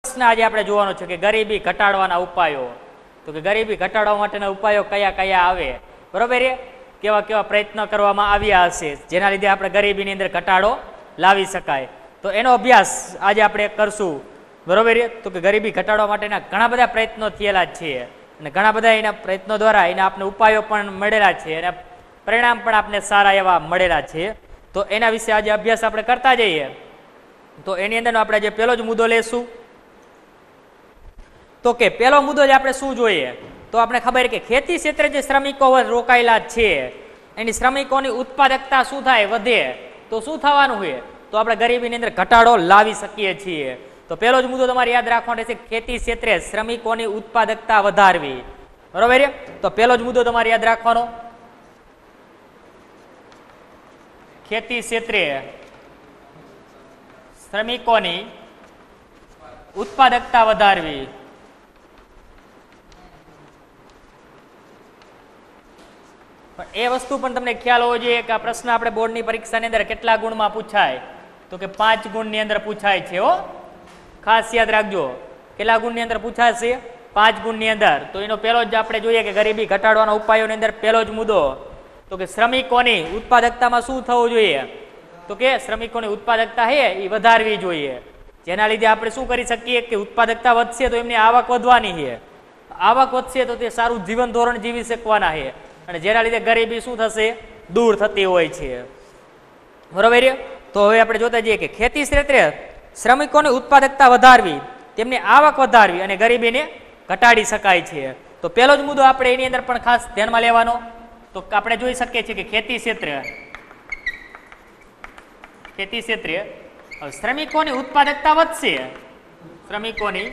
પ્રશ્ન આજે આપણે જોવાનો છે કે ગરીબી ઘટાડવાના ઉપાયો. તો કે ગરીબી ઘટાડવા માટેના ઉપાયો કયા કયા આવે, બરોબર છે? કેવા કેવા પ્રયત્ન કરવામાં આવ્યા હશે જેના લીધે આપણે ગરીબીની અંદર ઘટાડો લાવી શકાય. તો એનો અભ્યાસ આજે આપણે કરશું, બરોબર છે? તો કે ગરીબી ઘટાડવા માટેના ઘણા બધા પ્રયત્નો થયેલા છે અને ઘણા બધા એના પ્રયત્નો દ્વારા એના આપણે ઉપાયો પણ મળેલા છે અને પરિણામ પણ આપણે સારા એવા મળેલા છે. તો એના વિશે આજે અભ્યાસ આપણે કરતા જઈએ. તો એની અંદરનો આપણે જે પહેલો જ મુદ્દો લેશું, તો કે પહેલો મુદ્દો જ આપણે શું જોઈએ, તો આપણે ખબર કે ખેતી ક્ષેત્રે જે શ્રમિકો રોકાયેલા છે એની શ્રમિકોની ઉત્પાદકતા શું થાય, વધે. તો શું થવાનું હોય, તો આપણે ગરીબીની અંદર ઘટાડો લાવી શકીએ છીએ. તો પહેલો જ મુદ્દો તમારે યાદ રાખવાનો રહેશે, ખેતી ક્ષેત્રે શ્રમિકોની ઉત્પાદકતા વધારવી, બરોબર છે? તો પહેલો જ મુદ્દો તમારે યાદ રાખવાનો, ખેતી ક્ષેત્રે શ્રમિકોની ઉત્પાદકતા વધારવી. પણ એ વસ્તુ પણ તમને ખ્યાલ હોવો જોઈએ કે આ પ્રશ્ન આપણે બોર્ડની પરીક્ષાની અંદર કેટલા ગુણમાં પૂછાય, તો કે 5 ગુણની અંદર પૂછાય છે. ખાસ યાદ રાખજો, કેટલા ગુણની અંદર પૂછાશે? 5 ગુણની અંદર. તો એનો પહેલો જ આપણે જોઈએ કે ગરીબી ઘટાડવાના ઉપાયોની અંદર પહેલો જ મુદ્દો, તો કે શ્રમિકોની ઉત્પાદકતામાં શું થવું જોઈએ, તો કે શ્રમિકોની ઉત્પાદકતા છે એ વધારવી જોઈએ. જેના લીધે આપણે શું કરી શકીએ કે ઉત્પાદકતા વધશે તો એમની આવક વધવાની છે, આવક વધશે તો તે સારું જીવન ધોરણ જીવી શકવાના છે અને જેના લીધે ગરીબી શું થશે, દૂર થતી હોય છે, બરોબર? તો હવે આપણે જોતા જઈએ કે ખેતી ક્ષેત્રે શ્રમિકોની ઉત્પાદકતા વધારવી, તેમની આવક વધારવી અને ગરીબીને ઘટાડી શકાય છે. તો પહેલો જ મુદ્દો આપણે એની અંદર પણ ખાસ ધ્યાનમાં લેવાનો. તો આપણે જોઈ શકીએ છીએ કે ખેતી ક્ષેત્રે શ્રમિકોની ઉત્પાદકતા વધશે, શ્રમિકોની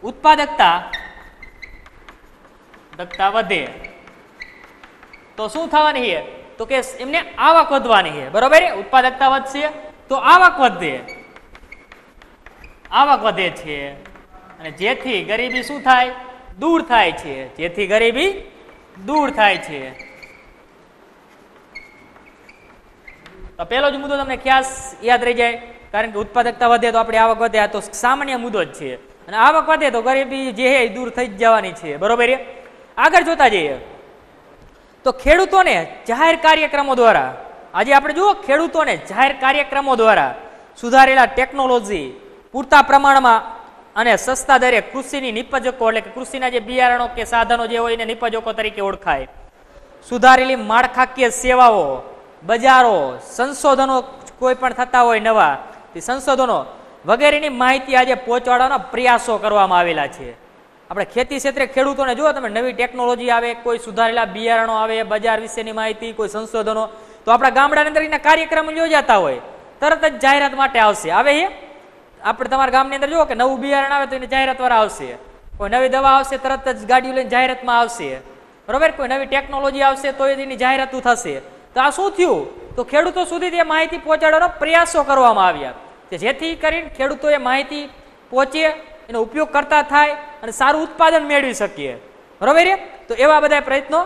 ઉત્પાદકતા વધે તો શું થવાની છે, તો કે એમને આવક વધવાની છે, બરોબર? ઉત્પાદકતા વધશે તો આવક વધે છે અને જેથી ગરીબી શું થાય, દૂર થાય છે, જેથી ગરીબી દૂર થાય છે. તો પહેલો જ મુદ્દો તમને ખાસ યાદ રહી જાય, કારણ કે ઉત્પાદકતા વધે તો આપણી આવક વધે, આ તો સામાન્ય મુદ્દો જ છે અને આવક વધે તો ગરીબી જે છે એ દૂર થઈ જ જવાની છે, બરોબર? આગળ જોતા જઈએ તો ખેડૂતોને જાહેર કાર્યક્રમો દ્વારા, આજે આપણે જુઓ ખેડૂતોને જાહેર કાર્યક્રમો દ્વારા સુધારેલા ટેકનોલોજી, પૂરતા પ્રમાણમાં અને સસ્તા દરે કૃષિની નિપજકો, એટલે કે કૃષિના જે બિયારણો કે સાધનો જે હોય એને નિપજકો તરીકે ઓળખાય, સુધારેલી માળખાકીય સેવાઓ, બજારો, સંશોધનો કોઈ પણ થતા હોય નવા તે સંશોધનો વગેરેની માહિતી આજે પહોંચાડવાના પ્રયાસો કરવામાં આવેલા છે. આપણે ખેતી ક્ષેત્રે ખેડૂતોને જુઓ તમે, નવી ટેકનોલોજી આવે, કોઈ સુધારેલા બિયારણો આવે, બજાર વિશેની માહિતી, કોઈ સંશોધનો, તો આપણા ગામડાની અંદર એના કાર્યક્રમ યોજાતા હોય, તરત જ જાહેરાત માટે આવશે. આવે એ આપણે તમારા ગામની અંદર જુઓ કે નવું બિયારણ આવે તો એને જાહેરાત વાળા આવશે, કોઈ નવી દવા આવશે તરત જ ગાડીઓ લઈને જાહેરાતમાં આવશે, બરોબર? કોઈ નવી ટેકનોલોજી આવશે તો એની જાહેરાતો થશે. તો આ શું થયું, તો ખેડૂતો સુધી તે માહિતી પહોંચાડવાનો પ્રયાસો કરવામાં આવ્યા કે જેથી કરીને ખેડૂતોએ માહિતી પહોંચે, એનો ઉપયોગ કરતા થાય અને સારું ઉત્પાદન મેળવી શકીએ, બરોબર? તો એવા બધા પ્રયત્નો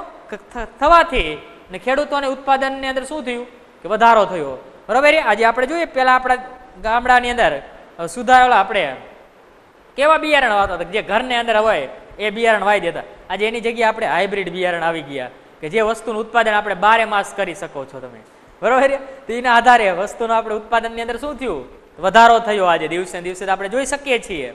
થવાથી અને ખેડૂતોને ઉત્પાદનની અંદર શું થયું કે વધારો થયો, બરોબર? આજે આપણે જોઈએ પહેલા આપણા ગામડાની અંદર સુધારેલા આપણે કેવા બિયારણ વાવતા હતા, જે ઘરની અંદર હોય એ બિયારણ વાવી દેતા. આજે એની જગ્યાએ આપણે હાઇબ્રિડ બિયારણ આવી ગયા કે જે વસ્તુનું ઉત્પાદન આપણે 12 માસ કરી શકો છો તમે, બરોબર? તો એના આધારે વસ્તુનું આપણે ઉત્પાદનની અંદર શું થયું, વધારો થયો. આજે દિવસે દિવસે આપણે જોઈ શકીએ છીએ,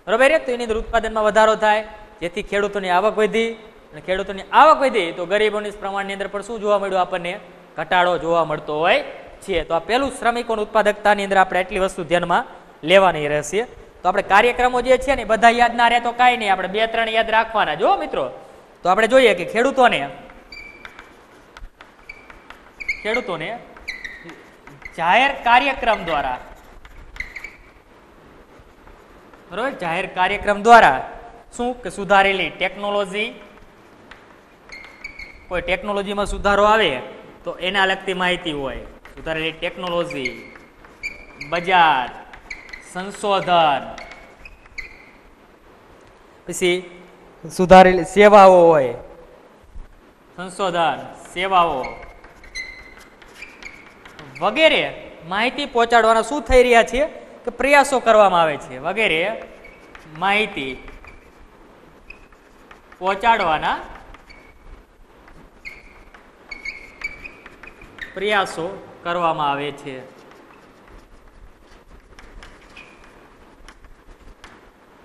બરોબર? તો એની અંદર ઉત્પાદનમાં વધારો થાય જેથી ખેડૂતોની આવક વધી અને ખેડૂતોની આવક વધી તો ગરીબોની પ્રમાણની અંદર પણ શું જોવા મળ્યું, આપણને ઘટાડો જોવા મળતો હોય છે. તો આ પહેલું શ્રમિકોની ઉત્પાદકતાની અંદર આપણે એટલી વસ્તુ ધ્યાનમાં લેવાની રહેશે. તો આપણે કાર્યક્રમો જે છે ને બધા યાદ ના રહે તો કાંઈ નહીં, આપણે 2-3 યાદ રાખવાના. જો મિત્રો, તો આપણે જોઈએ કે ખેડૂતોને જાહેર કાર્યક્રમ દ્વારા, બરોબર, જાહેર કાર્યક્રમ દ્વારા શું કે સુધારેલી ટેકનોલોજી, કોઈ ટેકનોલોજીમાં સુધારો આવે તો એના લગતી માહિતી હોય, સુધારેલી ટેકનોલોજી, બજાર, સંશોધન, પછી સુધારેલી સેવાઓ હોય, સંશોધન, સેવાઓ વગેરે માહિતી પહોંચાડવાના શું થઈ રહ્યા છે કે પ્રયાસો કરવામાં આવે છે વગેરે માહિતી પહોંચાડવાના પ્રયાસો કરવામાં આવે છે.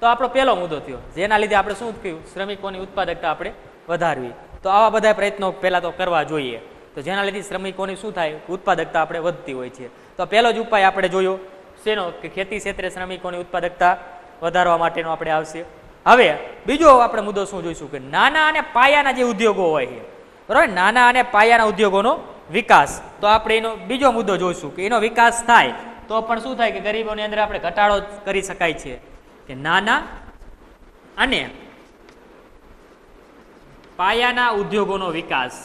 તો આપણો પહેલો મુદ્દો થયો, જેના લીધે આપણે શું થયું, શ્રમિકોની ઉત્પાદકતા આપણે વધારવી. તો આવા બધા પ્રયત્નો પહેલા તો કરવા જોઈએ, તો જેના લીધે શ્રમિકોની શું થાય, ઉત્પાદકતા આપણે વધતી હોય છે. તો પહેલો જ ઉપાય આપણે જોયો શેનો, કે ખેતી ક્ષેત્રે શ્રમિકોની ઉત્પાદકતા વધારવા માટેનો આપણે આવશે. હવે બીજો આપણે મુદ્દો શું જોઈશું, કે નાના અને પાયાના જે ઉદ્યોગો હોય છે, બરાબર, નાના અને પાયાના ઉદ્યોગોનો વિકાસ. તો આપણે એનો બીજો મુદ્દો જોઈશું કે એનો વિકાસ થાય તો પણ શું થાય, કે ગરીબોની અંદર આપણે ઘટાડો કરી શકાય છે, કે નાના અને પાયાના ઉદ્યોગોનો વિકાસ.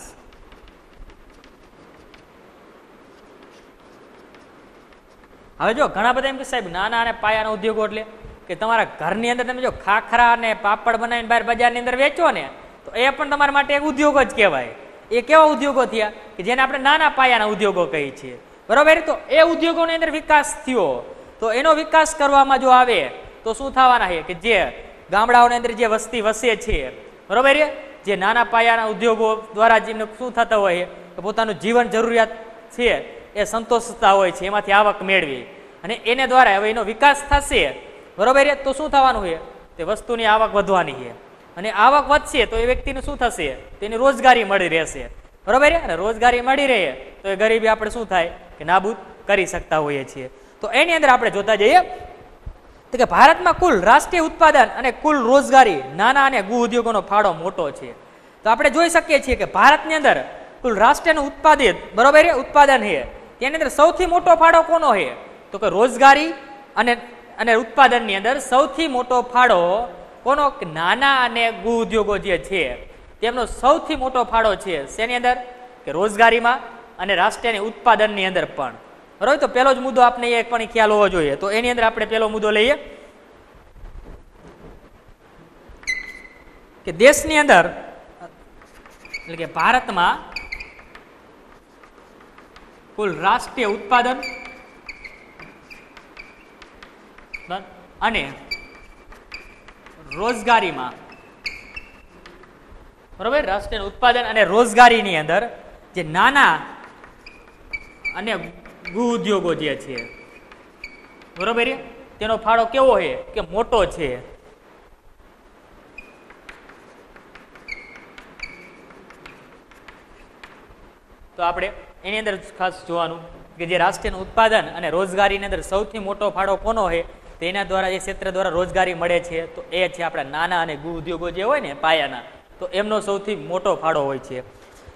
હવે જો ઘણા બધા એમ કે સાહેબ નાના અને પાયાના ઉદ્યોગો એટલે કે તમારા ઘરની અંદર તમે જો ખાખરા અને પાપડ બનાવીને બહાર બજારની અંદર વેચો ને, તો એ પણ તમારા માટે એક ઉદ્યોગ જ કહેવાય. એ કેવા ઉદ્યોગો થયા, કે જેને આપણે નાના પાયાના ઉદ્યોગો કહીએ છીએ, બરોબર. તો એ ઉદ્યોગોની અંદર વિકાસ થયો, તો એનો વિકાસ કરવામાં જો આવે તો શું થવાના છે, કે જે ગામડાઓની અંદર જે વસ્તી વસે છે, બરોબર, જે નાના પાયાના ઉદ્યોગો દ્વારા જેમને શું થતા હોય કે પોતાનું જીવન જરૂરિયાત છે એ સંતોષતા હોય છે, એમાંથી આવક મેળવી અને એને દ્વારા હવે એનો વિકાસ થશે, બરોબર. તો શું થવાનું છે, તે વસ્તુની આવક વધવાની છે, અને આવક વધશે તો એ વ્યક્તિને શું થશે, તેની રોજગારી મળી રહેશે, બરોબર. અને રોજગારી મળી રહે તો એ ગરીબી આપણે શું થાય, કે નાબૂદ કરી શકતા હોઈએ છીએ. તો એની અંદર આપણે જોતા જઈએ તો કે ભારતમાં કુલ રાષ્ટ્રીય ઉત્પાદન અને કુલ રોજગારી નાના અને ગૃહ ઉદ્યોગોનો ફાળો મોટો છે. તો આપણે જોઈ શકીએ છીએ કે ભારતની અંદર કુલ રાષ્ટ્રનું ઉત્પાદિત, બરોબર, ઉત્પાદન છે, તેની અંદર સૌથી મોટો ફાળો કોનો છે, તો કે રોજગારી અને ઉત્પાદનની અંદર સૌથી મોટો ફાળો કોનો, કે નાના અને ગૃહ ઉદ્યોગો જે છે તેમનો સૌથી મોટો ફાળો છે. શેની અંદર, કે રોજગારીમાં અને રાષ્ટ્રીય ઉત્પાદનની અંદર પણ, બરોબર. તો પહેલો જ મુદ્દો આપણે એક પણ ખ્યાલ હોવો જોઈએ. તો એની અંદર આપણે પહેલો મુદ્દો લઈએ કે દેશની અંદર એટલે કે ભારતમાં કુલ રાષ્ટ્રીય ઉત્પાદન અને રોજગારીમાં, બરોબર, રાષ્ટ્રીય ઉત્પાદન અને રોજગારીની અંદર જે નાના અને ગૃહ ઉદ્યોગો જે છે, બરોબર, તેનો ફાળો કેવો છે, કે મોટો છે. તો આપણે એની અંદર ખાસ જોવાનું કે જે રાષ્ટ્રીય ઉત્પાદન અને રોજગારીની અંદર સૌથી મોટો ફાળો કોનો છે, તેના દ્વારા જે ક્ષેત્ર દ્વારા રોજગારી મળે છે, તો એ છે આપણા નાના અને ગૃહ ઉદ્યોગો જે હોય ને પાયાના, તો એમનો સૌથી મોટો ફાળો હોય છે.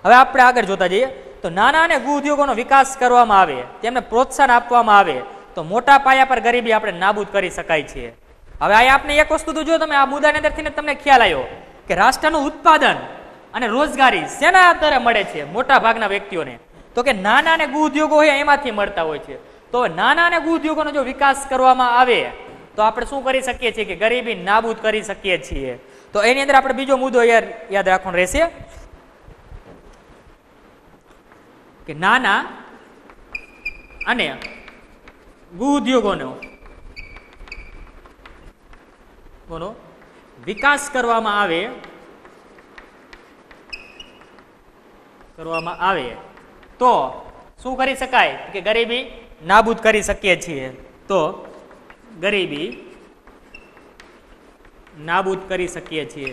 હવે આપણે આગળ જોતા જઈએ તો નાના અને ગૃહ ઉદ્યોગોનો વિકાસ કરવામાં આવે, તેમને પ્રોત્સાહન આપવામાં આવે તો મોટા પાયા પર ગરીબી આપણે નાબૂદ કરી શકાય છે. હવે અહીંયા આપણે એક વસ્તુ તો જો તમે આ મુદ્દાની અંદરથી તમને ખ્યાલ આવ્યો કે રાષ્ટ્રનું ઉત્પાદન અને રોજગારી શેના આધારે મળે છે મોટા ભાગના વ્યક્તિઓને, તો કે નાના અને ગૃહ ઉદ્યોગો હોય એમાંથી મળતા હોય છે. તો નાના અને ગૃહ ઉદ્યોગોનો જો વિકાસ કરવામાં આવે તો આપણે શું કરી શકીએ છીએ, કે ગરીબી નાબૂદ કરી શકીએ છીએ. તો એની અંદર આપણે બીજો મુદ્દો યાદ રાખવાનો રહેશે કે નાના અને ગૃહ ઉદ્યોગોનો વિકાસ કરવામાં આવે તો શું કરી શકાય, કે ગરીબી નાબૂદ કરી શકીએ છીએ. તો ગરીબી નાબૂદ કરી શકીએ છીએ.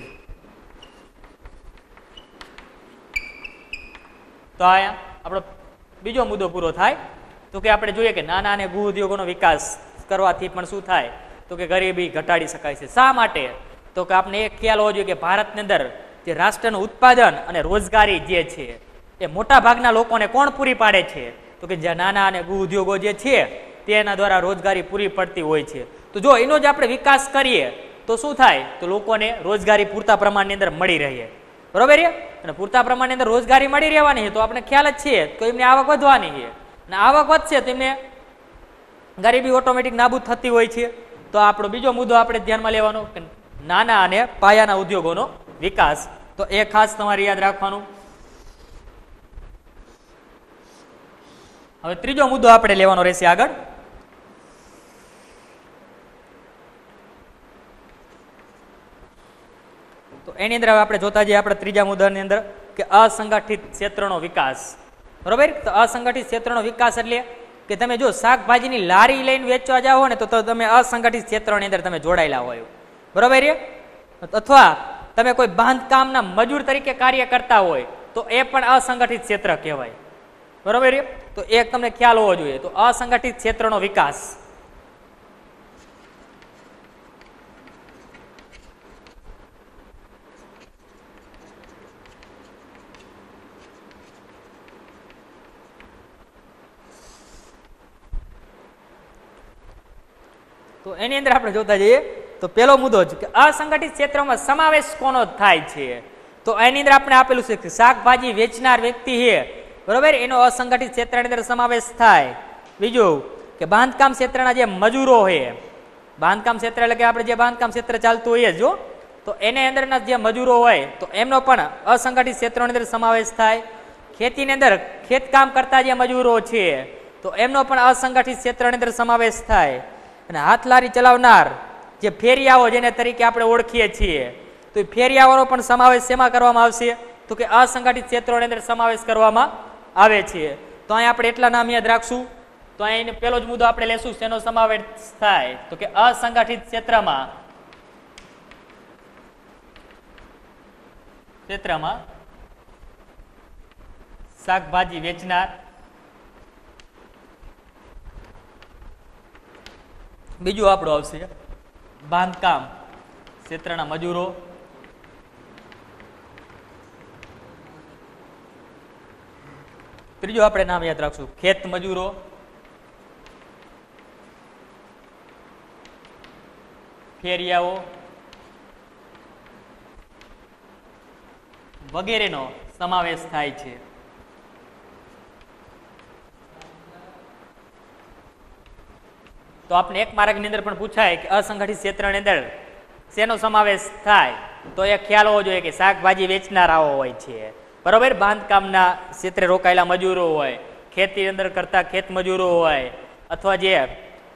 તો આ આપણો બીજો મુદ્દો પૂરો થાય. તો કે આપણે જોઈએ કે નાના અને ગૃહ ઉદ્યોગોનો વિકાસ કરવાથી પણ શું થાય, તો કે ગરીબી ઘટાડી શકાય છે. શા માટે, તો કે આપણે એક ખ્યાલ હોવો જોઈએ કે ભારતની અંદર જે રાષ્ટ્રનું ઉત્પાદન અને રોજગારી જે છે એ મોટા ભાગના લોકોને કોણ પૂરી પાડે છે, તો કે જે નાના અને ગૃહ ઉદ્યોગો જે છે તેના દ્વારા રોજગારી પૂરી પડતી હોય છે. તો જો એનો જ આપણે વિકાસ કરીએ તો શું થાય, તો લોકોને રોજગારી પૂરતા પ્રમાણની અંદર મળી રહે, બરોબર. અને પૂરતા પ્રમાણની અંદર રોજગારી મળી રહેવાની તો આપણે ખ્યાલ જ છે તો એમની આવક વધવાની છે, અને આવક વધશે તો એમને ગરીબી ઓટોમેટિક નાબૂદ થતી હોય છે. તો આપણો બીજો મુદ્દો આપણે ધ્યાનમાં લેવાનો કે નાના અને પાયાના ઉદ્યોગોનો વિકાસ. તો એ ખાસ તમારે યાદ રાખવાનું. હવે ત્રીજો મુદ્દો આપણે લેવાનો રહેશે આગળ એની અંદર હવે આપણે જોતા જઈએ આપણે ત્રીજા મુદ્દાની અંદર કે અસંગઠિત ક્ષેત્રનો વિકાસ. બરોબર, તો અસંગઠિત ક્ષેત્રનો વિકાસ એટલે કે તમે જો શાકભાજીની લારી લઈને વેચવા જાઓ ને તો તમે અસંગઠિત ક્ષેત્રની અંદર તમે જોડાયેલા હોય. બરોબર, અથવા તમે કોઈ બાંધકામના મજૂર તરીકે કાર્ય કરતા હોય તો એ પણ અસંગઠિત ક્ષેત્ર કહેવાય. બરોબર, તો એક તમને ખ્યાલ હોવો જોઈએ. તો અસંગઠિત ક્ષેત્રનો વિકાસ. તો એની અંદર આપણે જોતા જઈએ તો પહેલો મુદ્દો છે કે અસંગઠિત ક્ષેત્રમાં સમાવેશ કોનો થાય છે. તો એની અંદર આપણે આપેલું છે કે શાકભાજી વેચનાર વ્યક્તિ છે, બરોબર, એનો અસંગઠિત ક્ષેત્રની અંદર સમાવેશ થાય. બીજું કે બાંધકામ ક્ષેત્રના જે મજૂરો છે, બાંધકામ ક્ષેત્ર એટલે કે આપણે જે બાંધકામ ક્ષેત્ર ચાલતું હોય જો, તો એની અંદરના જે મજૂરો હોય તો એમનો પણ અસંગઠિત ક્ષેત્રની અંદર સમાવેશ થાય. ખેતીની અંદર ખેતકામ કરતા જે મજૂરો છે તો એમનો પણ અસંગઠિત ક્ષેત્રની અંદર સમાવેશ થાય. અને હાથ લારી ચલાવનાર જે ફેરિયાઓ જેને તરીકે આપણે ઓળખીએ છીએ તો એ ફેરિયાઓનો પણ સમાવેશ શેમાં કરવામાં આવશે તો કે અસંગઠિત ક્ષેત્રોની અંદર સમાવેશ કરવામાં આવે છે. તો અહીં આપણે એટલા નામ યાદ રાખશું. તો અહીં પહેલો જ મુદ્દો આપણે લેશું શેનો સમાવેશ થાય તો કે અસંગઠિત ક્ષેત્રમાં શાકભાજી વેચનાર. બીજું આપણું આવશે બાંધકામ ક્ષેત્રના મજૂરો. ત્રીજું આપણે નામ યાદ રાખશું ખેત મજૂરો. ફેરિયાઓ વગેરેનો સમાવેશ થાય છે. તો આપણે એક માર્ગની અંદર પણ પૂછાય કે અસંગઠિત ક્ષેત્રની અંદર શેનો સમાવેશ થાય તો એ ખ્યાલ હોવો જોઈએ કે શાકભાજી વેચનારાઓ હોય છે, બરોબર, બાંધકામના ક્ષેત્રે રોકાયેલા મજૂરો હોય, ખેતી અંદર કરતા ખેત મજૂરો હોય, અથવા જે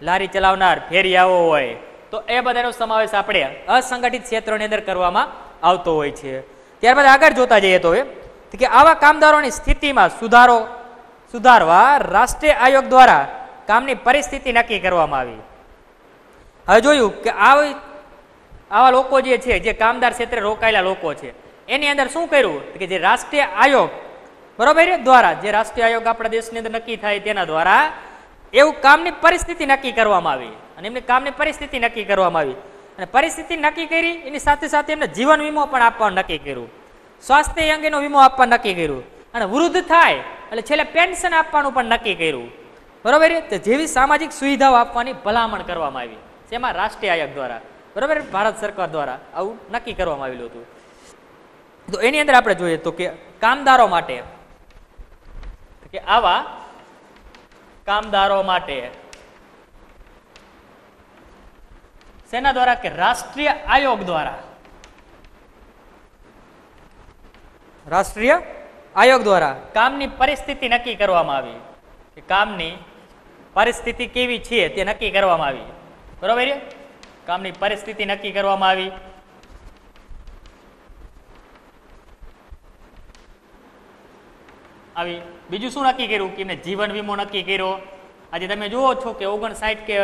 લારી ચલાવનાર ફેરિયાઓ હોય, તો એ બધાનો સમાવેશ આપણે અસંગઠિત ક્ષેત્રોની અંદર કરવામાં આવતો હોય છે. ત્યારબાદ આગળ જોતા જઈએ તો કે આવા કામદારોની સ્થિતિમાં સુધારવા રાષ્ટ્રીય આયોગ દ્વારા કામની પરિસ્થિતિ નક્કી કરવામાં આવી. હવે જોયું કે આવા લોકો જે છે જે કામદાર ક્ષેત્રે રોકાયેલા લોકો છે એની અંદર શું કર્યું કે જે રાષ્ટ્રીય આયોગ, બરોબર, દ્વારા જે રાષ્ટ્રીય આયોગ આપણા દેશની અંદર નક્કી થાય તેના દ્વારા એવું કામની પરિસ્થિતિ નક્કી કરવામાં આવી. અને એમની કામની પરિસ્થિતિ નક્કી કરવામાં આવી અને પરિસ્થિતિ નક્કી કરી એની સાથે સાથે એમને જીવન વીમો પણ આપવાનું નક્કી કર્યું, સ્વાસ્થ્ય અંગેનો વીમો આપવાનું નક્કી કર્યું અને વૃદ્ધ થાય એટલે છેલ્લે પેન્શન આપવાનું પણ નક્કી કર્યું. બરોબર, તો જેવી સામાજિક સુવિધાઓ આપવાની ભલામણ કરવામાં આવી જેમાં રાષ્ટ્રીય આયોગ દ્વારા, બરોબર, ભારત સરકાર દ્વારા આવું નક્કી કરવામાં આવેલું હતું. તો એની અંદર આપણે જોઈએ તો કે કામદારો માટે કે આવા કામદારો માટે સેના દ્વારા કે રાષ્ટ્રીય આયોગ દ્વારા, રાષ્ટ્રીય આયોગ દ્વારા કામની પરિસ્થિતિ નક્કી કરવામાં આવી કે કામની પરિસ્થિતિ કેવી છે તે નક્કી કરવામાં આવી. બરોબર, કામની પરિસ્થિતિ નક્કી કરવામાં આવી. બીજું શું નક્કી કર્યું કે એમને જીવન વીમો નક્કી કર્યો. આજે તમે જુઓ છો કે 59 કે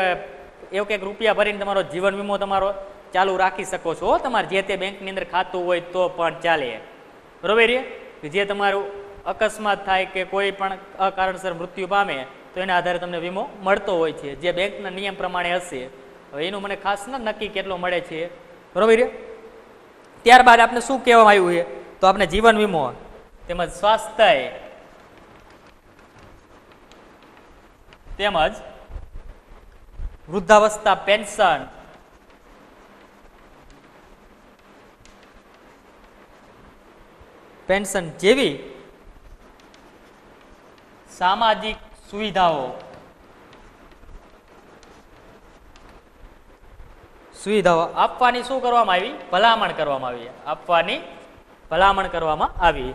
એવું કંઈક રૂપિયા ભરીને તમારો જીવન વીમો તમારો ચાલુ રાખી શકો છો. તમારે જે તે બેંકની અંદર ખાતું હોય તો પણ ચાલે. બરોબર, જે તમારું અકસ્માત થાય કે કોઈ પણ અકારણસર મૃત્યુ પામે તો એના આધારે તમને વીમો મળતો હોય છે જે બેંકના નિયમ પ્રમાણે હશે. હવે એનું મને ખાસ નક્કી કેટલો મળે છે. બરોબર, ત્યારબાદ આપણે શું કહેવામાં આવ્યું છે તો આપણે જીવન વીમો તેમજ સ્વાસ્થ્ય તેમજ વૃદ્ધાવસ્થા પેન્શન જેવી સામાજિક સુવિધાઓ આપવાની શું કરવામાં આવી? ભલામણ કરવામાં આવી. આપવાની ભલામણ કરવામાં આવી.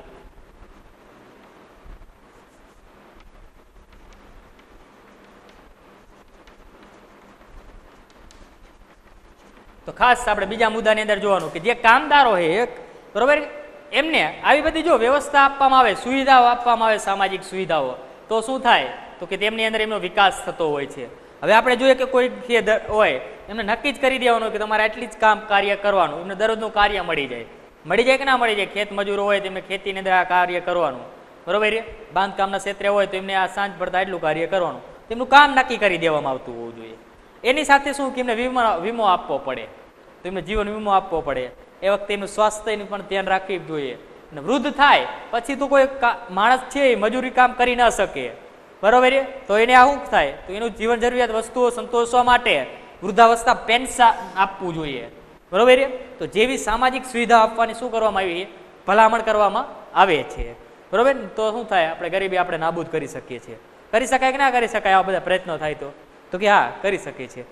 તો ખાસ આપણે બીજા મુદ્દાની અંદર જોવાનું કે જે કામદારો છે બરોબર. એમને આવી બધી જો વ્યવસ્થા આપવામાં આવે, સુવિધાઓ આપવામાં આવે, સામાજિક સુવિધાઓ, તો શું થાય તો કે તેમની અંદર એમનો વિકાસ થતો હોય છે. હવે આપણે જોઈએ કે કોઈ હોય એમને નક્કી જ કરી દેવાનું કે તમારે આટલી જ કામ કાર્ય કરવાનું, એમને દરરોજનું કાર્ય મળી જાય કે ના મળી જાય. ખેત મજૂરો હોય તેમને ખેતીની અંદર આ કાર્ય કરવાનું, બરોબર. બાંધકામના ક્ષેત્રે હોય તો એમને આ સાંજ પડતા એટલું કાર્ય કરવાનું, તેમનું કામ નક્કી કરી દેવામાં આવતું હોવું જોઈએ. એની સાથે શું કે એમને વીમો આપવો પડે, તો એમને જીવન વીમો આપવો પડે. એ વખતે એનું સ્વાસ્થ્યનું પણ ધ્યાન રાખવું જોઈએ. અને વૃદ્ધ થાય પછી તો કોઈ માણસ છે એ મજૂરી કામ કરી ન શકે, બરોબર. તો એને આ શું થાય તો એનું જીવન જરૂરિયાત વસ્તુઓ સંતોષવા માટે વૃદ્ધાવસ્થા પેન્શન આપવું જોઈએ, બરોબર. તો જેવી સામાજિક સુવિધા આપવાની શું કરવામાં આવી, ભલામણ કરવામાં આવે છે, બરોબર. તો શું થાય, આપણે ગરીબી આપણે નાબૂદ કરી શકીએ છીએ. કરી શકાય કે ના કરી શકાય આવા બધા પ્રયત્નો થાય તો કે હા કરી શકીએ છીએ.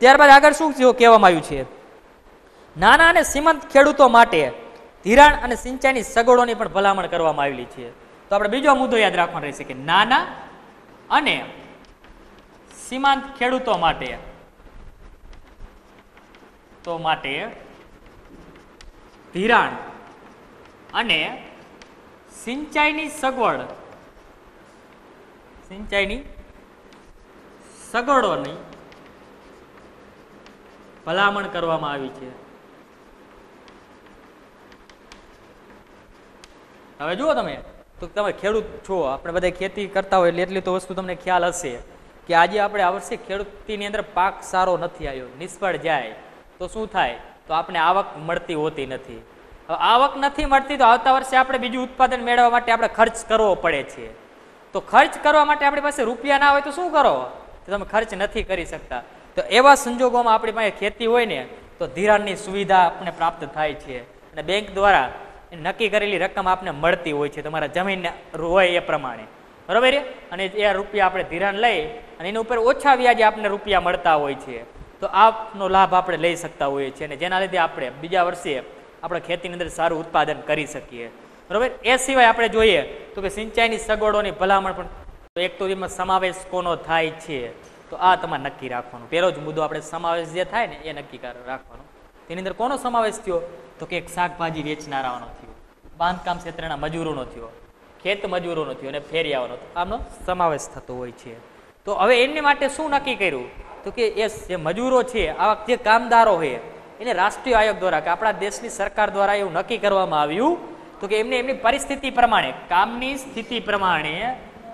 ત્યારબાદ આગળ શું કહેવામાં આવ્યું છે, નાના અને સીમાંત ખેડૂતો માટે ધિરાણ અને સિંચાઈની સગવડોની પણ ભલામણ કરવામાં આવેલી છે. તો આપણે બીજો મુદ્દો યાદ રાખવાનો રહેશે કે નાના અને સીમાંત ખેડૂતો માટે ધિરાણ અને સિંચાઈની સગવડોની ભલામણ કરવામાં આવી છે. હવે જુઓ તમે તો તમે ખેડૂત છો, આપણે બધા ખેતી કરતા હોય એટલે એટલી તો વસ્તુ તમને ખ્યાલ હશે કે આજે આપણે આ વર્ષે ખેડૂતીની અંદર પાક સારો નથી આવ્યો, નિષ્ફળ જાય તો શું થાય, તો આપણે આવક મળતી હોતી નથી. હવે આવક નથી મળતી તો આવતા વર્ષે આપણે બીજું ઉત્પાદન મેળવવા માટે આપણે ખર્ચ કરવો પડે છે. તો ખર્ચ કરવા માટે આપણી પાસે રૂપિયા ના હોય તો શું કરો, તો તમે ખર્ચ નથી કરી શકતા. તો એવા સંજોગોમાં આપણી પાસે ખેતી હોય ને તો ધિરાણની સુવિધા આપણે પ્રાપ્ત થાય છે અને બેંક દ્વારા નક્કી કરેલી રકમ આપને મળતી હોય છે તમારા જમીન હોય એ પ્રમાણે, બરોબર. અને એ રૂપિયા આપણે ધિરાણ લઈ અને એની ઉપર ઓછા વ્યાજે આપણને રૂપિયા મળતા હોય છે. તો આપનો લાભ આપણે લઈ શકતા હોઈએ છીએ અને જેના લીધે આપણે બીજા વર્ષે આપણે ખેતીની અંદર સારું ઉત્પાદન કરી શકીએ, બરોબર. એ સિવાય આપણે જોઈએ તો કે સિંચાઈની સગવડોની ભલામણ પણ, તો એક તો એમાં સમાવેશ કોનો થાય છે તો આ તમારે નક્કી રાખવાનું. પહેલો જ મુદ્દો આપણે સમાવેશ જે થાય ને એ નક્કી રાખવાનો. તેની અંદર કોનો સમાવેશ થયો તો કે એક શાકભાજી વેચનારાઓનો થયો, બાંધકામ ક્ષેત્રના મજૂરોનો થયો, ખેત મજૂરોનો થયો અને ફેરિયાઓનો, આમનો સમાવેશ થતો હોય છે. તો હવે એમની માટે શું નક્કી કર્યું તો કે એ જે મજૂરો છે, આવા જે કામદારો છે એને રાષ્ટ્રીય આયોગ દ્વારા કે આપણા દેશની સરકાર દ્વારા એવું નક્કી કરવામાં આવ્યું તો કે એમને એમની પરિસ્થિતિ પ્રમાણે, કામની સ્થિતિ પ્રમાણે,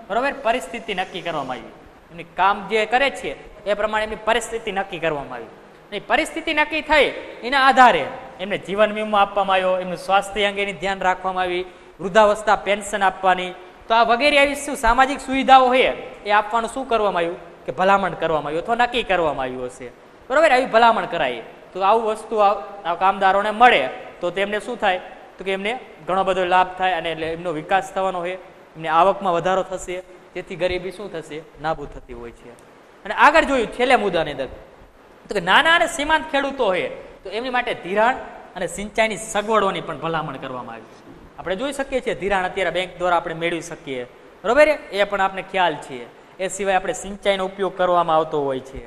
બરોબર, પરિસ્થિતિ નક્કી કરવામાં આવી. એમની કામ જે કરે છે એ પ્રમાણે એમની પરિસ્થિતિ નક્કી કરવામાં આવી. અને પરિસ્થિતિ નક્કી થઈ એના આધારે એમને જીવન વીમો આપવામાં આવ્યો, એમનું સ્વાસ્થ્ય અંગેની ધ્યાન રાખવામાં આવી, વૃદ્ધાવસ્થા પેન્શન આપવાની. તો આ વગેરે આવી શું સામાજિક સુવિધાઓ છે એ આપવાનું શું કરવામાં આવ્યું કે ભલામણ કરવામાં આવ્યું અથવા નક્કી કરવામાં આવ્યું હશે, બરોબર. આવી ભલામણ કરાય તો આવું વસ્તુ આ કામદારોને મળે તો તેમને શું થાય તો કે એમને ઘણો બધો લાભ થાય અને એટલે એમનો વિકાસ થવાનો છે, એમને આવકમાં વધારો થશે, જેથી ગરીબી શું થશે, નાબૂદ થતી હોય છે. અને આગળ જોયું છેલ્લે મુદ્દાની અંદર તો કે નાના અને સીમાંત ખેડૂતો છે તો એમની માટે ધિરાણ અને સિંચાઈની સગવડોની પણ ભલામણ કરવામાં આવી. આપણે જોઈ શકીએ છીએ ધિરાણ અત્યારે બેંક દ્વારા આપણે મેળવી શકીએ, બરોબર, એ પણ આપણે ખ્યાલ છે. એ સિવાય આપણે સિંચાઈનો ઉપયોગ કરવામાં આવતો હોય છે.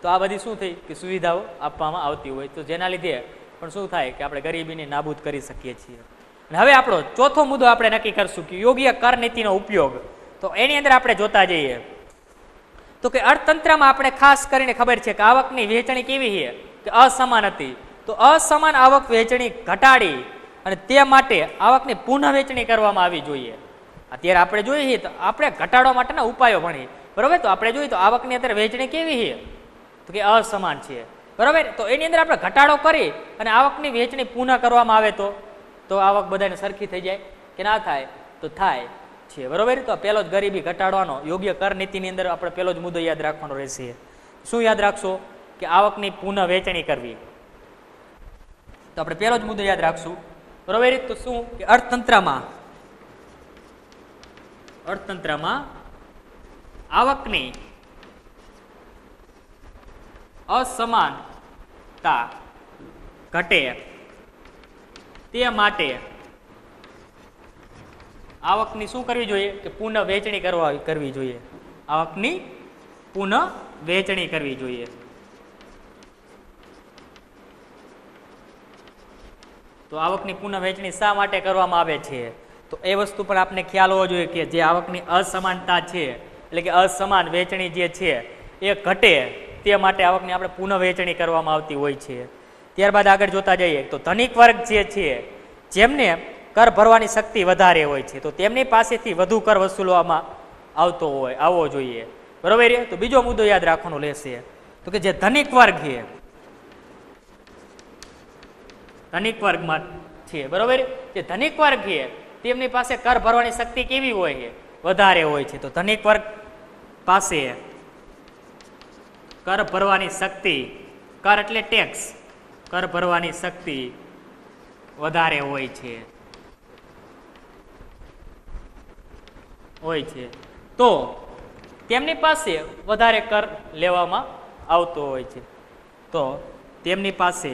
તો આ બધી શું થઈ કે સુવિધાઓ આપવામાં આવતી હોય તો જેના લીધે પણ શું થાય કે આપણે ગરીબીને નાબૂદ કરી શકીએ છીએ. અને હવે આપણો ચોથો મુદ્દો આપણે નક્કી કરશું કે યોગ્ય કર નીતિનો ઉપયોગ. તો એની અંદર આપણે જોતા જઈએ તો કે અર્થતંત્રમાં આપણે ખાસ કરીને ખબર છે કે આવકની વહેંચણી કેવી છે કે અસમાન હતી. તો અસમાન આવક વહેંચણી ઘટાડી અને તે માટે આવકની પુનઃ વહેંચણી કરવામાં આવી જોઈએ. અત્યારે આપણે જોઈએ તો આપણે ઘટાડવા માટેના ઉપાયો ભણીએ, બરોબર. તો આપણે જોઈએ તો આવકની અત્યારે વહેંચણી કેવી છે તો કે અસમાન છે, બરોબર. તો એની અંદર આપણે ઘટાડો કરી અને આવકની વહેંચણી પુનઃ કરવામાં આવે તો આવક બધાને સરખી થઈ જાય કે ના થાય તો થાય છે, બરોબર. તો પહેલો જ ગરીબી ઘટાડવાનો યોગ્ય કર નીતિની અંદર આપણે પહેલો જ મુદ્દો યાદ રાખવાનો રહેશે. શું યાદ રાખશો કે આવકની પુનઃ વહેંચણી કરવી. તો આપણે પહેલો જ મુદ્દો યાદ રાખશું, બરોબર. તો શું કે અર્થતંત્રમાં આવકની અસમાનતા ઘટે તે માટે આવકની શું કરવી જોઈએ કે પુનઃ વહેંચણી કરવી જોઈએ. આવકની પુનઃ વહેંચણી કરવી જોઈએ. તો આવકની પુનઃ વહેંચણી શા માટે કરવામાં આવે છે? તો એ વસ્તુ પર આપણે ખ્યાલ હોવો જોઈએ કે જે આવકની અસમાનતા છે, એટલે કે અસમાન વહેંચણી જે છે એ ઘટે તે માટે આવકની આપણે પુનઃ વહેંચણી કરવામાં આવતી હોય છે. ત્યારબાદ આગળ જોતા જઈએ તો ધનિક વર્ગ જે છે જેમને કર ભરવાની શક્તિ વધારે હોય છે તો તેમની પાસેથી વધુ કર વસૂલવામાં આવવો જોઈએ. બરોબર. તો બીજો મુદ્દો યાદ રાખવાનો રહેશે તો કે જે ધનિક વર્ગ છે, ધનિક વર્ગમાં છે, બરોબર, જે ધનિક વર્ગ છે તેમની પાસે કર ભરવાની શક્તિ કેવી હોય છે? વધારે હોય છે. તો ધનિક વર્ગ પાસે કર ભરવાની શક્તિ, કર એટલે ટેક્સ, કર ભરવાની શક્તિ વધારે હોય છે તો તેમની પાસે વધારે કર લેવામાં આવતો હોય છે. તો તેમની પાસે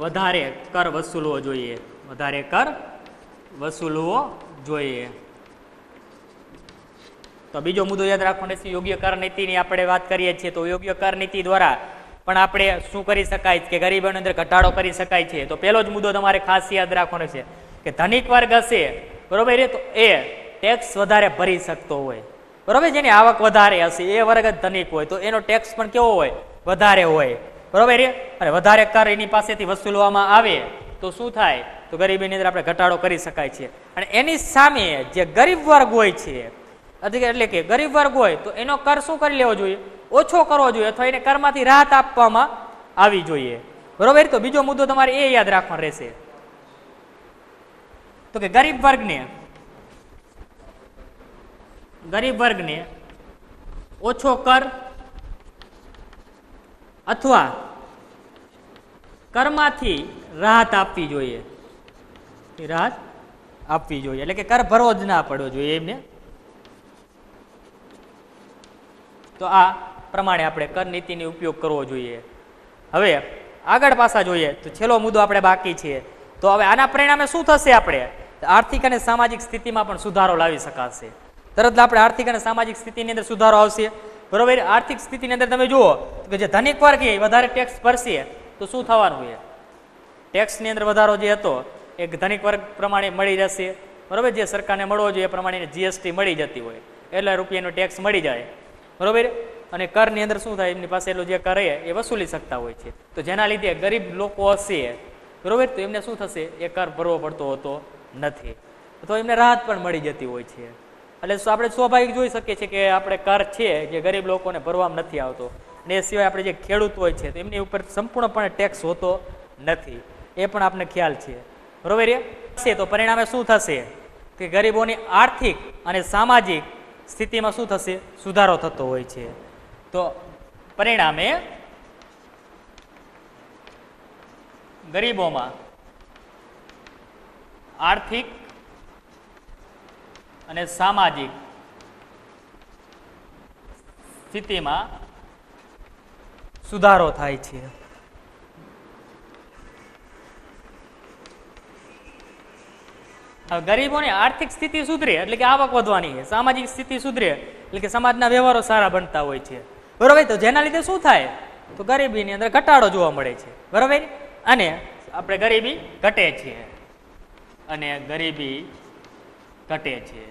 વધારે કર વસૂલવો જોઈએ, વધારે કર વસૂલવો જોઈએ. તો બીજો મુદ્દો યાદ રાખવાનો છે યોગ્ય કર નીતિની આપણે વાત કરીએ છીએ તો યોગ્ય કર નીતિ દ્વારા પણ આપણે શું કરી શકાય કે ગરીબોની અંદર ઘટાડો કરી શકાય છે. તો પહેલો જ મુદ્દો તમારે ખાસ યાદ રાખવાનો છે કે ધનિક વર્ગ હશે, બરોબર, તો એ ટેક્સ વધારે ભરી શકતો હોય, બરોબર, જેની આવક વધારે હશે એ વર્ગ જ ધનિક હોય તો એનો ટેક્સ પણ કેવો હોય? વધારે હોય, બરોબર. અને વધારે કર એની પાસેથી વસૂલવામાં આવે તો શું થાય? તો ગરીબીની અંદર આપણે ઘટાડો કરી શકાય છે. અને એની સામે જે ગરીબ વર્ગ હોય છે, એટલે કે ગરીબ વર્ગ હોય તો એનો કર શું કરી લેવો જોઈએ? ઓછો કરવો જોઈએ અથવા એને કરમાંથી રાહત આપવામાં આવી જોઈએ, બરોબર. તો બીજો મુદ્દો તમારે એ યાદ રાખવાનો રહેશે તો કે ગરીબ વર્ગને ઓછો કર અથવા કરમાંથી રાહત આપવી જોઈએ, રાહત આપવી જોઈએ, એટલે કે કર ભરવો જ ના પડવો જોઈએ એમને. તો આ પ્રમાણે આપણે કર નીતિનો ઉપયોગ કરવો જોઈએ. હવે આગળ પાછા જોઈએ તો છેલ્લો મુદ્દો આપણે બાકી છે. તો હવે આના પરિણામે શું થશે? આપણે આર્થિક અને સામાજિક સ્થિતિમાં પણ સુધારો લાવી શકાશે. તરત આપણે આર્થિક અને સામાજિક સ્થિતિની અંદર સુધારો આવશે, બરોબર. આર્થિક સ્થિતિની અંદર તમે જુઓ કે જે ધનિક વર્ગ એ વધારે ટેક્સ ભરશે તો શું થવાનું છે? ટેક્સની અંદર વધારો જે હતો એ ધનિક વર્ગ પ્રમાણે મળી જશે, બરોબર. જે સરકારને મળવો જોઈએ એ પ્રમાણે જીએસટી મળી જતી હોય એટલે રૂપિયાનો ટેક્સ મળી જાય, બરોબર. અને કરની અંદર શું થાય? એમની પાસે એટલું જે કરે એ વસૂલી શકતા હોય છે. તો જેના લીધે ગરીબ લોકો હશે, બરોબર, તો એમને શું થશે? એ કર ભરવો પડતો હોતો નથી, તો એમને રાહત પણ મળી જતી હોય છે. એટલે આપણે સ્વાભાવિક જોઈ શકીએ છીએ કે આપણે કર છે જે ગરીબ લોકોને ભરવામાં નથી આવતો, અને એ સિવાય આપણે જે ખેડૂત હોય છે તો એમની ઉપર સંપૂર્ણપણે ટેક્સ હોતો નથી, એ પણ આપણે ખ્યાલ છે, બરોબર. તો પરિણામે શું થશે કે ગરીબોની આર્થિક અને સામાજિક સ્થિતિમાં શું થશે? સુધારો થતો હોય છે. તો પરિણામે ગરીબોમાં આર્થિક અને સામાજિક સ્થિતિમાં સુધારો થાય છે. ગરીબોની આર્થિક સ્થિતિ સુધરે એટલે કે આવક વધવાની છે, સામાજિક સ્થિતિ સુધરે એટલે કે સમાજના વ્યવહારો સારા બનતા હોય છે, બરોબર. તો જેના લીધે શું થાય? તો ગરીબીની અંદર ઘટાડો જોવા મળે છે, બરોબર. અને આપણે ગરીબી ઘટે છે અને ગરીબી ઘટે છે.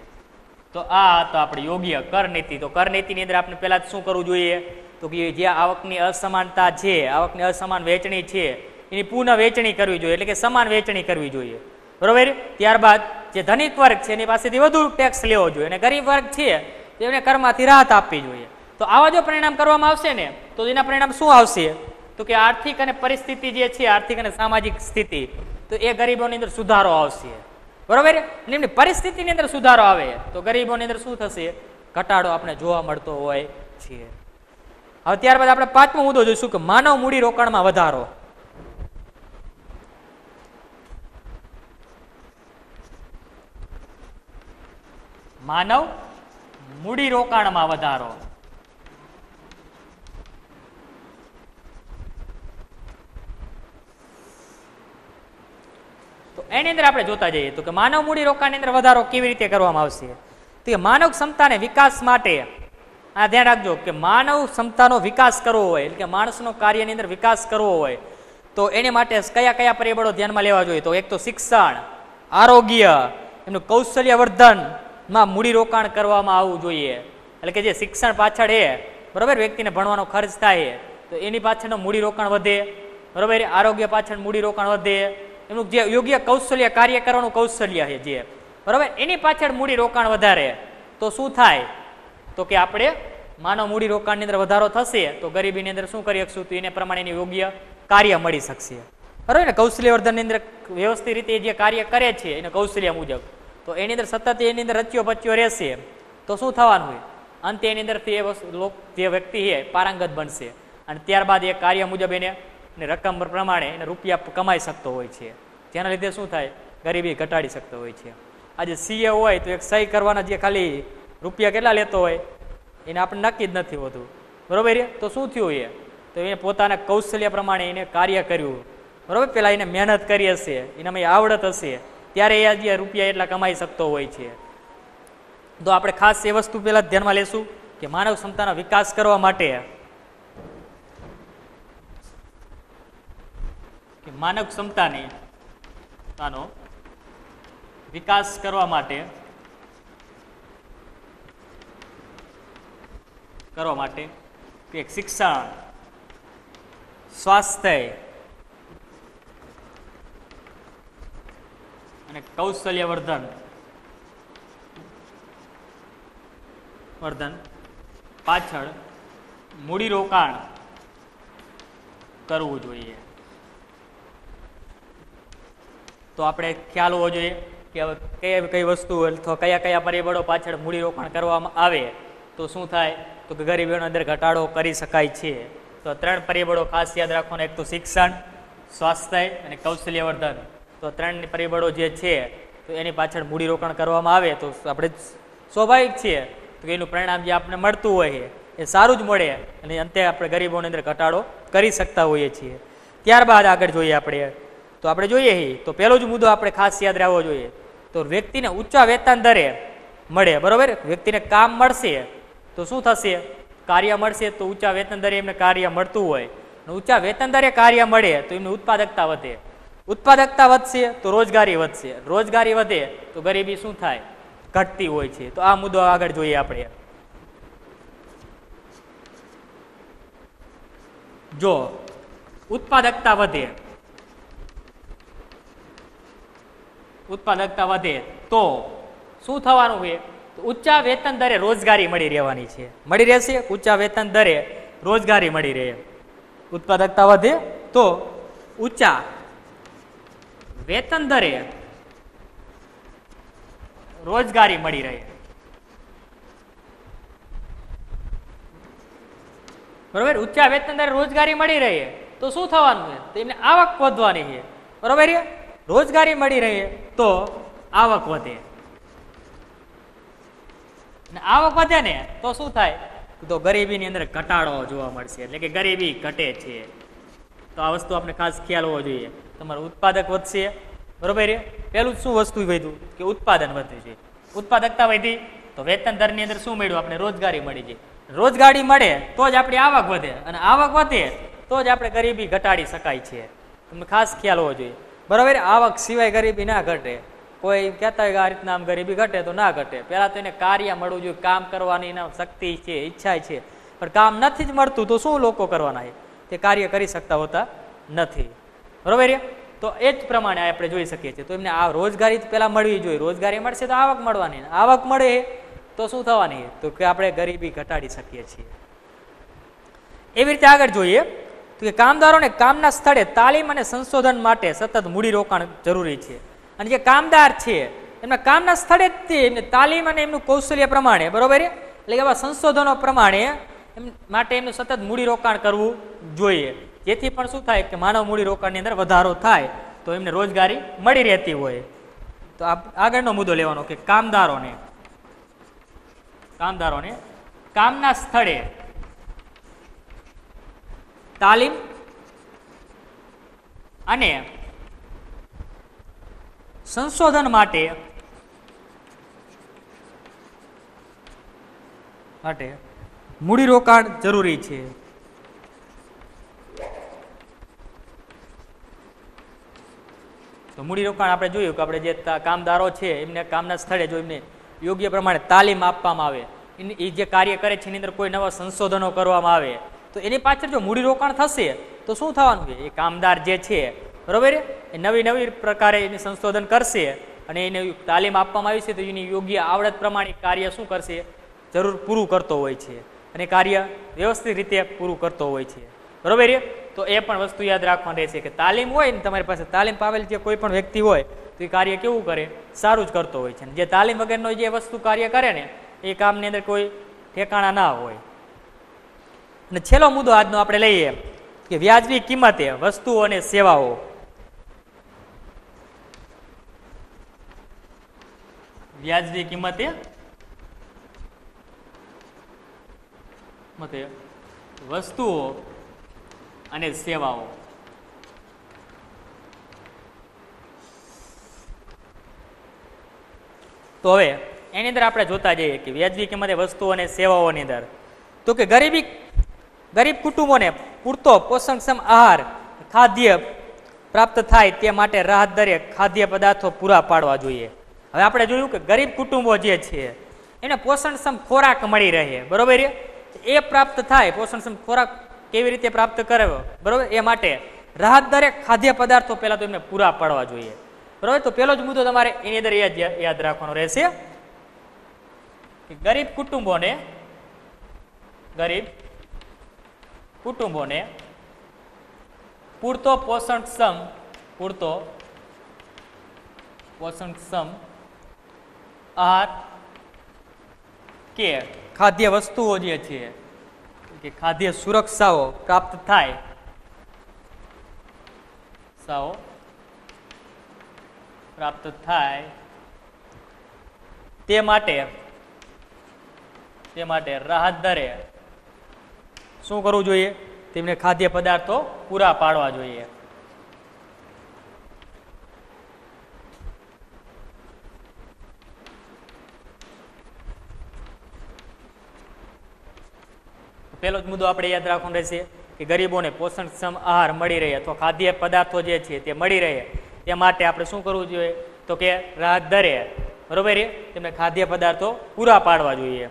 તો આ તો આપણે યોગ્ય કર નીતિ. તો કર નીતિની અંદર આપણે પહેલા શું કરવું જોઈએ? તો કે જે આવકની અસમાનતા છે, આવકની અસમાન વહેંચણી છે એની પુનઃ વહેંચણી કરવી જોઈએ, એટલે કે સમાન વહેંચણી કરવી જોઈએ, બરોબર. ત્યારબાદ જે ધનિક વર્ગ છે એની પાસેથી વધુ ટેક્સ લેવો જોઈએ અને ગરીબ વર્ગ છે તેમને કરમાંથી રાહત આપવી જોઈએ. તો આવા જો પરિણામ કરવામાં આવશે ને તો એના પરિણામ શું આવશે? તો કે આર્થિક અને પરિસ્થિતિ જે છે, આર્થિક અને સામાજિક સ્થિતિ, તો એ ગરીબોની અંદર સુધારો આવશે, બરોબર. એમની પરિસ્થિતિની અંદર સુધારો આવે તો ગરીબોની અંદર શું થશે? ઘટાડો આપણે જોવા મળતો હોય છે. હવે ત્યારબાદ આપણે પાંચમો મુદ્દો જોઈશું કે માનવ મૂડી રોકાણમાં વધારો. માનવ મૂડી રોકાણમાં વધારો. તો એની અંદર આપણે જોતા જઈએ તો કે માનવ મૂડી રોકાણની અંદર વધારો કેવી રીતે કરવામાં આવશે? તો કે માનવ ક્ષમતાને વિકાસ માટે આ ધ્યાન રાખજો કે માનવ ક્ષમતાનો વિકાસ કરવો હોય એટલે કે માણસનો કાર્યની અંદર વિકાસ કરવો હોય તો એને માટે કયા કયા પરિબળો ધ્યાનમાં લેવા જોઈએ? તો એક તો શિક્ષણ, આરોગ્ય, એમનું કૌશલ્યવર્ધનમાં મૂડીરોકાણ કરવામાં આવવું જોઈએ. એટલે કે જે શિક્ષણ પાછળ છે, બરાબર, વ્યક્તિને ભણવાનો ખર્ચ થાય તો એની પાછળનું મૂડીરોકાણ વધે, બરાબર. આરોગ્ય પાછળ મૂડીરોકાણ વધે, એનું જે યોગ્ય કૌશલ્ય, કાર્ય કરવાનું કૌશલ્ય છે જે, બરાબર, એની પાછળ મૂડીરોકાણ વધારે તો શું થાય? તો કે આપણે માનવ મૂડીરોકાણની અંદર વધારો થશે તો ગરીબીની અંદર શું કરી શકશું? તો એને પ્રમાણે યોગ્ય કાર્ય મળી શકશે, બરાબર ને. કૌશલ્યવર્ધનની અંદર વ્યવસ્થિત રીતે જે કાર્ય કરે છે એને કૌશલ્ય મુજબ, તો એની અંદર સતત એની અંદર રચ્યો પચ્યો રહેશે તો શું થવાનું હોય? અંતે એની અંદરથી જે વ્યક્તિ છે પારંગત બનશે અને ત્યારબાદ એ કાર્ય મુજબ એને રકમ પ્રમાણે એને રૂપિયા કમાઈ શકતો હોય છે, જેના લીધે શું થાય? ગરીબી ઘટાડી શકતો હોય છે. આજે સીએ હોય તો એક સહી કરવાના જે ખાલી રૂપિયા કેટલા લેતો હોય એને આપણે નક્કી જ નથી હોતું, બરાબર. તો શું થયું? એ તો એને પોતાના કૌશલ્ય પ્રમાણે એને કાર્ય કર્યું, બરાબર. પેલા એને મહેનત કરી હશે, એનામાં આવડત હશે, ત્યારે એ જે રૂપિયા એટલા કમાઈ શકતો હોય છે. તો આપણે ખાસ એ વસ્તુ પહેલા ધ્યાનમાં લેશું કે માનવ ક્ષમતાનો વિકાસ કરવા માટે, કે માનવ ક્ષમતાને આનો વિકાસ કરવા માટે એક શિક્ષણ, સ્વાસ્થ્ય અને કૌશલ્યવર્ધન પાછળ મૂડીરોકાણ કરવું જોઈએ. તો આપણે ખ્યાલ હોવો જોઈએ કે કઈ વસ્તુ અથવા કયા પરિબળો પાછળ મૂડીરોકાણ કરવામાં આવે તો શું થાય? તો કે ગરીબીનો અંદર ઘટાડો કરી શકાય છે. તો 3 પરિબળો ખાસ યાદ રાખવાના, એક તો શિક્ષણ, સ્વાસ્થ્ય અને કૌશલ્યવર્ધન. તો 3 પરિબળો જે છે તો એની પાછળ મૂડીરોકાણ કરવામાં આવે તો આપણે સ્વાભાવિક છે તો એનું પરિણામ જે આપણે મળતું હોય એ સારું જ મળે અને અંતે આપણે ગરીબોની અંદર ઘટાડો કરી શકતા હોઈએ છીએ. ત્યારબાદ આગળ જોઈએ આપણે જોઈએ તો પહેલો જ મુદ્દો આપણે ખાસ યાદ રાખવો જોઈએ. તો વ્યક્તિને ઊંચા વેતન દરે મળે, બરાબર. વ્યક્તિને કામ મળશે તો શું થશે? કાર્ય મળશે તો ઊંચા વેતન દરે એમને કાર્ય મળતું હોય, ઊંચા વેતન દરે કાર્ય મળે તો એમની ઉત્પાદકતા વધે, ઉત્પાદકતા વધશે તો રોજગારી વધશે, રોજગારી વધે તો ગરીબી શું થાય? ઘટતી હોય છે. તો આ મુદ્દો આગળ જોઈએ આપણે. જો ઉત્પાદકતા વધે તો શું થવાનું છે? ઊંચા વેતન દરે રોજગારી મળી રહેવાની છે, મળી રહેશે. ઊંચા વેતન દરે રોજગારી મળી રહે. ઉત્પાદકતા વધે તો ઊંચા વેતન દરે રોજગારી મળી રહે, બરોબર. ઊંચા વેતન દરે રોજગારી મળી રહે તો શું થવાનું છે? તો એમને આવક વધવાની છે, બરોબર. રોજગારી મળી રહે તો આવક વધે, આવક વધે ને તો શું થાય? તો ગરીબીની અંદર ઘટાડો જોવા મળશે, એટલે કે ગરીબી ઘટે છે. તો આ વસ્તુ આપણે ખાસ ખ્યાલ હોવો જોઈએ. તમારું ઉત્પાદક વધશે, બરોબર. પેલું શું વસ્તુ વધ્યું? કે ઉત્પાદન વધ્યું છે. ઉત્પાદકતા વધી તો વેતન દરની અંદર શું મળ્યું? આપણે રોજગારી મળી છે. રોજગારી મળે તો જ આપણી આવક વધે અને આવક વધે તો જ આપણે ગરીબી ઘટાડી શકાય છે. તમને ખાસ ખ્યાલ હોવો જોઈએ, બરોબર. આવક સિવાય ગરીબી ના ઘટે. કોઈ કહેતા હોય કે આ રીતના આમ ગરીબી ઘટે તો ના ઘટે. પહેલા તો એને કાર્ય મળવું જોઈએ, કામ કરવાની એના શક્તિ છે, ઈચ્છા છે, પણ કામ નથી જ મળતું તો શું લોકો કરવાના છે? તે કાર્ય કરી શકતા હોતા નથી, બરોબર. તો એ જ પ્રમાણે આપણે જોઈ શકીએ છીએ. તો એમને આ રોજગારી પહેલા મળવી જોઈએ. રોજગારી મળશે તો આવક મળવાની, આવક મળે તો શું થવાની? તો કે આપણે ગરીબી ઘટાડી શકીએ છીએ. એવી રીતે આગળ જોઈએ તો કે કામદારોને કામના સ્થળે તાલીમ અને સંશોધન માટે સતત મૂડીરોકાણ જરૂરી છે. અને જે કામદાર છે એમના કામના સ્થળે જ એમને તાલીમ અને એમનું કૌશલ્ય પ્રમાણે, બરોબર, એટલે કે આવા સંશોધનો પ્રમાણે એમ માટે એમનું સતત મૂડીરોકાણ કરવું જોઈએ, જેથી પણ શું થાય કે માનવ મૂડીરોકાણની અંદર વધારો થાય તો એમને રોજગારી મળી રહેતી હોય. તો આગળનો મુદ્દો લેવાનો કે કામદારોને કામના સ્થળે તાલીમ અને સંશોધન માટે મૂડીરોકાણ જરૂરી છે. તો મૂડીરોકાણ આપણે જોયું કે આપણે જે કામદારો છે એમને કામના સ્થળે જો એમને યોગ્ય પ્રમાણે તાલીમ આપવામાં આવે, એ જે કાર્ય કરે છે એની અંદર કોઈ નવા સંશોધનો કરવામાં આવે તો એની પાછળ જો મૂડીરોકાણ થશે તો શું થવાનું છે, એ કામદાર જે છે બરોબર એ નવી નવી પ્રકારે એની સંશોધન કરશે અને એને તાલીમ આપવામાં આવી છે તો એની યોગ્ય આવડત પ્રમાણે કાર્ય શું કરશે, જરૂર પૂરું કરતો હોય છે અને કાર્ય વ્યવસ્થિત રીતે પૂરું કરતો હોય છે બરોબર. તો એ પણ વસ્તુ યાદ રાખવાની રહેશે કે તાલીમ હોય ને તમારી પાસે તાલીમ પામેલ જે કોઈ પણ વ્યક્તિ હોય તો એ કાર્ય કેવું કરે, સારું જ કરતો હોય છે. જે તાલીમ વગરનો જે વસ્તુ કાર્ય કરે ને એ કામની અંદર કોઈ ઠેકાણા ના હોય. અને છેલ્લો મુદ્દો આજનો આપણે લઈએ કે વ્યાજબી કિંમતે વસ્તુઓ અને સેવાઓ. વ્યાજબી કિંમતે વસ્તુઓ અને સેવાઓ. તો હવે એની અંદર આપણે જોતા જઈએ કે વ્યાજબી કિંમતે વસ્તુઓ અને સેવાઓની અંદર તો કે ગરીબ કુટુંબોને પૂરતો પોષણક્ષમ આહાર ખાદ્ય પ્રાપ્ત થાય તે માટે રાહત દરે ખાદ્ય પદાર્થો પૂરા પાડવા જોઈએ. હવે આપણે જોયું કે ગરીબ કુટુંબો જે છે એને પોષણક્ષમ ખોરાક મળી રહે બરોબર, એ પ્રાપ્ત થાય. પોષણક્ષમ ખોરાક કેવી રીતે પ્રાપ્ત કરવો બરોબર, એ માટે રાહત દરે ખાદ્ય પદાર્થો પહેલા તો એમને પૂરા પાડવા જોઈએ બરોબર. તો પહેલો જ મુદ્દો તમારે એની અંદર યાદ રાખવાનો રહેશે કે ગરીબ કુટુંબોને પૂરતો પોષણક્ષમ આહાર કે ખાદ્ય વસ્તુઓ જે છે કે ખાદ્ય સુરક્ષાઓ પ્રાપ્ત થાય તે માટે રાહત દરે શું કરવું જોઈએ, તેમને ખાદ્ય પદાર્થો પૂરા પાડવા જોઈએ. પહેલો જ મુદ્દો આપણે યાદ રાખવાનો રહેશે કે ગરીબોને પોષણક્ષમ આહાર મળી રહે અથવા ખાદ્ય પદાર્થો જે છે તે મળી રહે તે માટે આપણે શું કરવું જોઈએ તો કે રાહત દરે બરોબર તેમને ખાદ્ય પદાર્થો પૂરા પાડવા જોઈએ.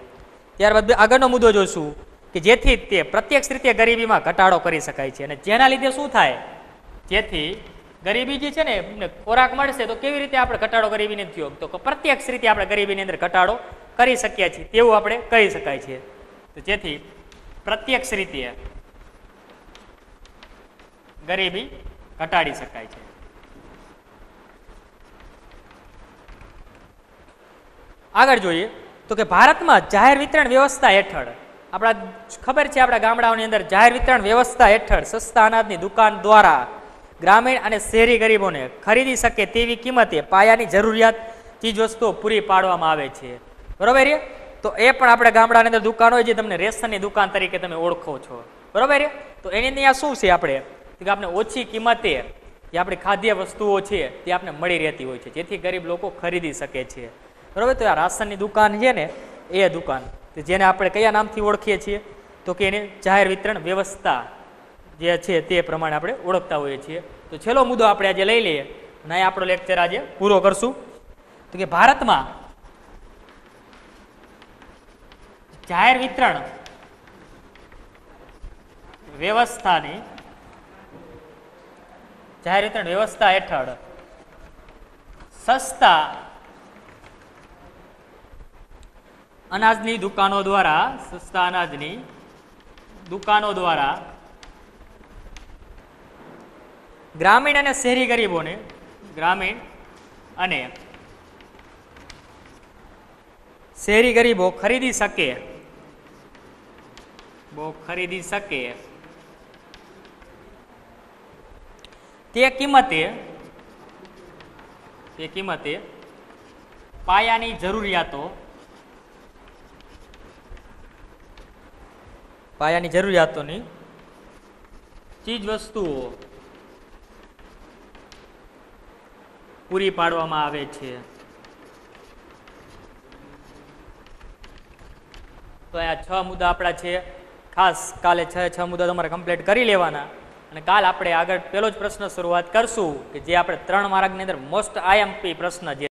ત્યારબાદ આગળનો મુદ્દો જોઈશું કે જેથી તે પ્રત્યક્ષ રીતે ગરીબીમાં ઘટાડો કરી શકાય છે અને જેના લીધે શું થાય, જેથી ગરીબી જે છે ને એમને ખોરાક મળશે તો કેવી રીતે આપણે ઘટાડો ગરીબીને થયો તો પ્રત્યક્ષ રીતે આપણે ગરીબીની અંદર ઘટાડો કરી શકીએ છીએ તેવું આપણે કહી શકાય છે. તો જેથી પ્રત્યક્ષ રીતે ગરીબી ઘટાડી શકાય છે. આગળ જોઈએ તો કે ભારતમાં જાહેર વિતરણ વ્યવસ્થા હેઠળ આપણા ખબર છે આપણા ગામડાઓની અંદર જાહેર વિતરણ વ્યવસ્થા હેઠળ સસ્તા અનાજની દુકાન દ્વારા ગ્રામીણ અને શહેરી ગરીબોને ખરીદી શકે તેવી કિંમતે પાયાની જરૂરિયાત ચીજ વસ્તુઓ પૂરી પાડવામાં આવે છે બરોબર. તો એ પણ આપણે ગામડાની અંદર દુકાન હોય જે તમને રેશનની દુકાન તરીકે તમે ઓળખો છો બરોબર. તો એની અંદર શું છે આપણે કે આપણે ઓછી કિંમતે જે આપણી ખાદ્ય વસ્તુઓ છે તે આપણે મળી રહેતી હોય છે જેથી ગરીબ લોકો ખરીદી શકે છે બરોબર. તો આ રાશનની દુકાન છે ને એ દુકાન જેને આપણે કયા નામથી ઓળખીએ છીએ તો કે એને જાહેર વિતરણ વ્યવસ્થા જે છે તે પ્રમાણે આપણે ઓળખતા હોઈએ છીએ. તો છેલ્લો મુદ્દો આપણે આજે લઈ લઈએ અને આપણો લેક્ચર આજે પૂરો કરશું. તો કે ભારતમાં જાહેર વિતરણ વ્યવસ્થા હેઠળ સસ્તા અનાજની દુકાનો દ્વારા ગ્રામીણ અને શહેરી ગરીબોને ખરીદી શકે તે કિંમતે પાયાની જરૂરિયાતોની ચીજ વસ્તુઓ પૂરી પાડવામાં આવે છે. તો આ 6 મુદ્દા આપણા છે. ખાસ કાલે 6 મુદ્દા તમારે કમ્પ્લીટ કરી લેવાના અને કાલ આપણે આગળ પેલો જ પ્રશ્ન શરૂઆત કરશું કે જે આપણે 3 માર્કની અંદર મોસ્ટ આઈએમપી પ્રશ્ન જે